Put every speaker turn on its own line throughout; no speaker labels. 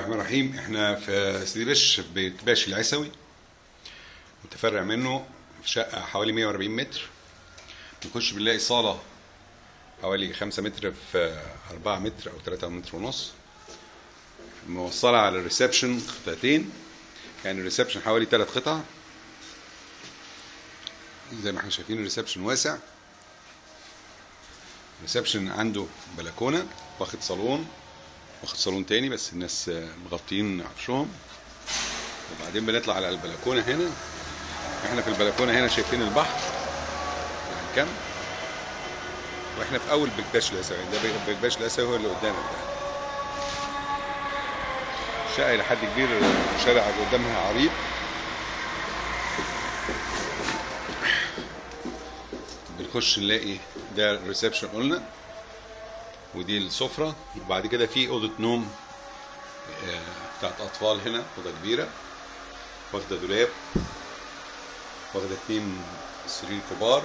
الرحمن الرحيم. احنا في سيدي بشر بيت باشا العيسوي، متفرع منه في شقة حوالي 140 متر. نخش بنلاقي صالة حوالي 5 متر في 4 متر أو 3 متر ونص، موصلة على الريسبشن قطعتين. يعني الريسبشن حوالي 3 قطع زي ما احنا شايفين. الريسبشن واسع، الريسبشن عنده بلكونة، واخد صالون تاني بس الناس مغطيين عفشهم. وبعدين بنطلع على البلكونة هنا. احنا في البلكونة هنا شايفين البحر يعني كم، واحنا في اول بيت باشا العيسوي. ده بيت باشا العيسوي هو اللي قدامك ده. شقة إلى حد كبير، الشارع اللي قدامها عريض. بنخش نلاقي ده الريسبشن قلنا، ودي السفرة. وبعد كده في أوضة نوم بتاعت أطفال هنا، أوضة كبيرة واخدة دولاب، واخدة 2 سرير كبار.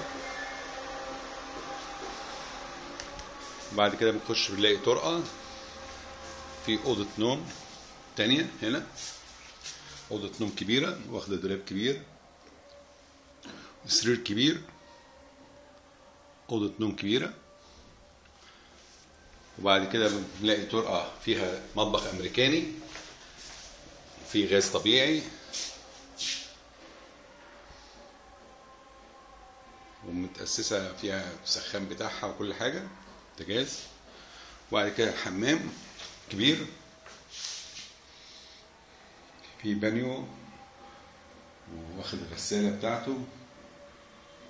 بعد كده بنخش بنلاقي طرقة في أوضة نوم تانية هنا، أوضة نوم كبيرة واخدة دولاب كبير وسرير كبير، أوضة نوم كبيرة. وبعد كده بنلاقي طرقة فيها مطبخ أمريكاني، في غاز طبيعي، ومتأسسة فيها سخان بتاعها وكل حاجة، بوتاجاز. وبعد كده حمام كبير، في بانيو واخد الغسالة بتاعته،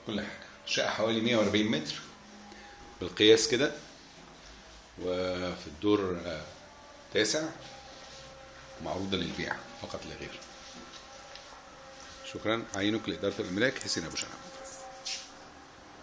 كل حاجة. شقة حوالي 140 متر بالقياس كده، وفي الدور 9، معروضة للبيع فقط لا غير. شكرا. عينك لإدارة الأملاك، حسين أبو شعب.